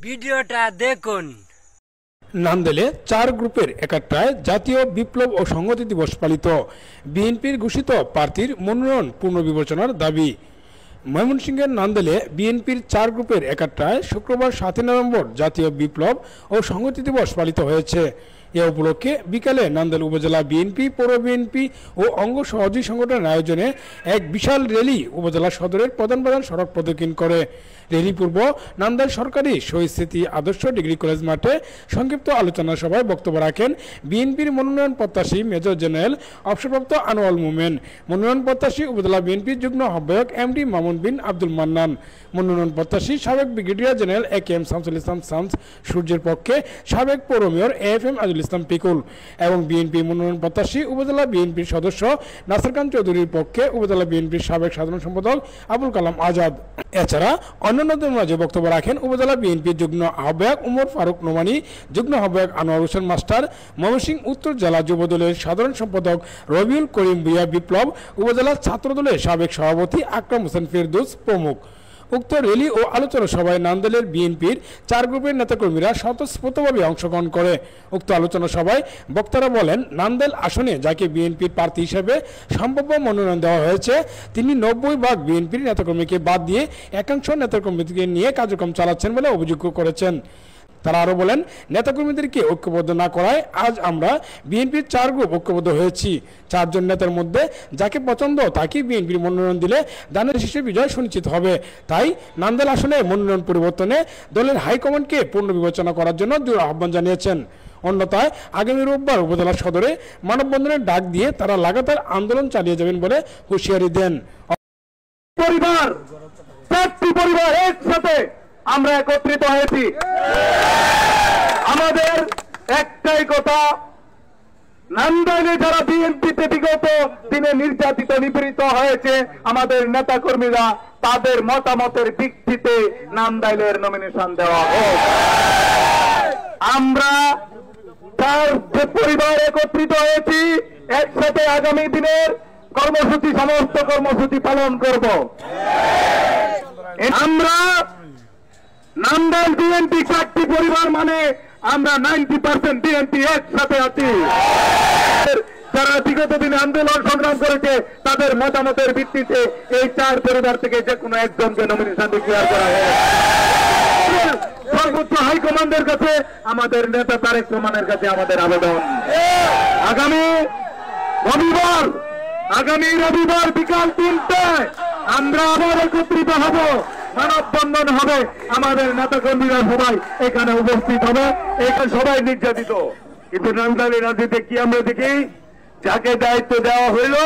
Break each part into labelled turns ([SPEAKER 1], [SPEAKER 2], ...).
[SPEAKER 1] ভিডিওটা দেখুন।
[SPEAKER 2] নান্দেলে 4 গ্রুপের একাত্রায় জাতীয় বিপ্লব ও সংহতি দিবস পালিত। বিএনপির ঘোষিত প্রার্থীর মনোনয়ন পুনর্বিবেচনার দাবি। ময়মনসিংহের নান্দেলে বিএনপির 4 গ্রুপের একাত্রায় শুক্রবার 7 নভেম্বর জাতীয় বিপ্লব ও সংহতি দিবস পালিত হয়েছে। এ উপলক্ষে বিকালে নান্দেল উপজেলা বিএনপি, পৌর বিএনপি ও অঙ্গ সহযোগী সংগঠনের আয়োজনে এক বিশাল র্যালি উপজেলা সদরের প্রধান সড়ক প্রদক্ষিণ করে। র্যালি পূর্ব নান্দেল সরকারি শহীদ স্মৃতি আদর্শ ডিগ্রি কলেজ মাঠে সংক্ষিপ্ত আলোচনা সভায় বক্তব্য রাখেন বিএনপির মনোনয়ন প্রত্যাশী মেজর জেনারেল অবসরপ্রাপ্ত আনোয়ার মোমেন, মনোনয়ন প্রত্যাশী উপজেলা বিএনপির যুগ্ম আহ্বায়ক এমডি মামুন বিন আব্দুল মান্নান, মনোনয়ন প্রত্যাশী সাবেক brigadier general AKM Shamsul Islam Shams সূর্যের পক্ষে সাবেক পৌর মেয়র এএফএম আজুল ইসলাম পিকুল এবং বিএনপি মনোনয়ন প্রত্যাশী উপজেলা বিএনপির সদস্য নাসির খান চৌধুরীর পক্ষে উপজেলা বিএনপির সাবেক সাধারণ সম্পাদক আবুল কালাম আজাদ। এছাড়া অন্যান্যদের মাঝে বক্তব্য রাখেন উপজেলা বিএনপির যুগ্ম আহ্বায়ক উমর ফারুক নোমানি, যুগ্ম আহ্বায়ক আনোয়ার হোসেন মাস্টার, ময়মনসিংহ উত্তর জেলা যুবদলের সাধারণ সম্পাদক রবিউল করিম ভূঁইয়া বিপ্লব, উপজেলা ছাত্রদলের সাবেক সভাপতি আকরাম হোসেন ফেরদৌস প্রমুখ। উক্ত র্যালি ও আলোচনা সভায় নান্দেলের বিএনপির 4 গ্রুপের নেতাকর্মীরা স্বতঃস্ফূর্তভাবে অংশগ্রহণ করে। উক্ত আলোচনা সভায় বক্তারা বলেন, নান্দেল আসনে যাকে বিএনপির প্রার্থী হিসেবে সম্ভাব্য মনোনয়ন দেওয়া হয়েছে তিনি 90% বিএনপির নেতাকর্মীকে বাদ দিয়ে একাংশ নেতাকর্মীকে নিয়ে কার্যক্রম চালাচ্ছেন বলে অভিযোগ করেছেন। তারা আরও বলেন, নেতাকর্মীদেরকে ঐক্যবদ্ধ না করায় আজ আমরা বিএনপির 4 গ্রুপ ঐক্যবদ্ধ হয়েছি। 4 জন নেতার মধ্যে যাকে পছন্দ তাকে বিএনপির মনোনয়ন দিলে দানের শীর্ষে বিজয় সুনিশ্চিত হবে। তাই নান্দেল আসনে মনোনয়ন পরিবর্তনে দলের হাইকমান্ডকে পুনর্বিবেচনা করার জন্য দৃঢ় আহ্বান জানিয়েছেন। অন্যথায় আগামী রোববার উপজেলা সদরে মানববন্ধনের ডাক দিয়ে তারা লাগাতার আন্দোলন চালিয়ে যাবেন বলে হুঁশিয়ারি দেন।
[SPEAKER 3] পরিবার 4টি পরিবার একসাথে আমরা একত্রিত হয়েছি। আমাদের একটাই কথা, নান্দেলে যারা বিএনপিতে বিগত দিনে নির্যাতিত নিপীড়িত হয়েছে আমাদের নেতা কর্মীরা তাদের মতামতের ভিত্তিতে নান্দেলের নমিনেশন দেওয়া হোক। আমরা তার যে পরিবার একত্রিত হয়েছি একসাথে আগামী দিনের কর্মসূচি সমস্ত কর্মসূচি পালন করব। আমরা নান্দেল বিএনপি 4টি পরিবার মানে আমরা 90% বিএনপি একসাথে আছি। যারা বিগত দিনে আন্দোলন সংগ্রাম করেছে তাদের মতামতের ভিত্তিতে এই 4 পরিবার থেকে যে কোনো একজনকে নমিনেশন ডিক্লেয়ার করা হয়। সর্বোচ্চ হাইকমান্ডের কাছে আমাদের নেতা তারেক রহমানের কাছে আমাদের আবেদন, আগামী রবিবার বিকাল 3টায় আমরা আবার একত্রিত হব, মানববন্ধন হবে, আমাদের নেতা কর্মীরা সবাই এখানে উপস্থিত হবে। এখানে সবাই নির্যাতিত, কিন্তু নান্দেলের রাজনীতিতে কি আমরা দেখি, যাকে দায়িত্ব দেওয়া হইল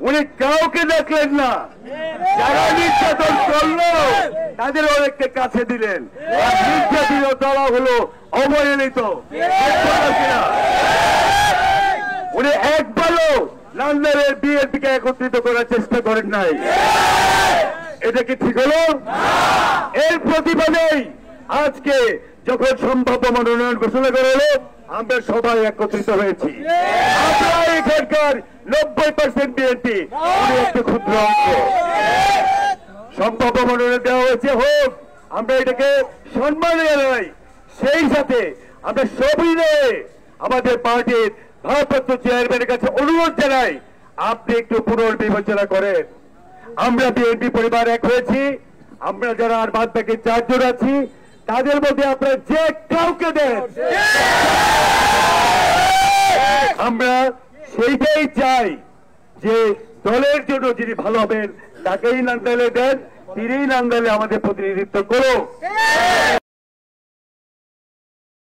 [SPEAKER 3] উনি কাউকে দেখলেন না, যারা নির্যাতন করলো তাদের অনেককে কাছে দিলেন, আর নির্যাতিত দেওয়া হলো অবহেলিত। উনি একবারও নান্দেলের বিএনপিকে একত্রিত করার চেষ্টা করেন নাই। এটা কি ঠিক হলো? এর প্রতিবাদেই আজকে যখন সম্ভাব্য মনোনয়ন ঘোষণা করা হলো আমরা সবাই একত্রিত হয়েছি। আমরা এখানকার 90% বিএনপি, উনি একটু ক্ষুদ্র অংশ। সম্ভাব্য মনোনয়ন দেওয়া হয়েছে, হোক, আমরা এটাকে সম্মান জানাই। সেই সাথে আমরা সবিনয়ে আমাদের পার্টির ভারপ্রাপ্ত চেয়ারম্যানের কাছে অনুরোধ জানাই, আপনি একটু পুনর্বিবেচনা করেন। আমরা বিএনপি পরিবার এক হয়েছি, আমরা যারা আর বাদ বাকি 4 জন আছি তাদের মধ্যে আপনারা যে কাউকে দেন আমরা সেইটাই চাই, যে দলের জন্য যিনি ভালো হবেন তাকেই নান্দেলে দেন, তিনিই নান্দেলে আমাদের প্রতিনিধিত্ব করুন।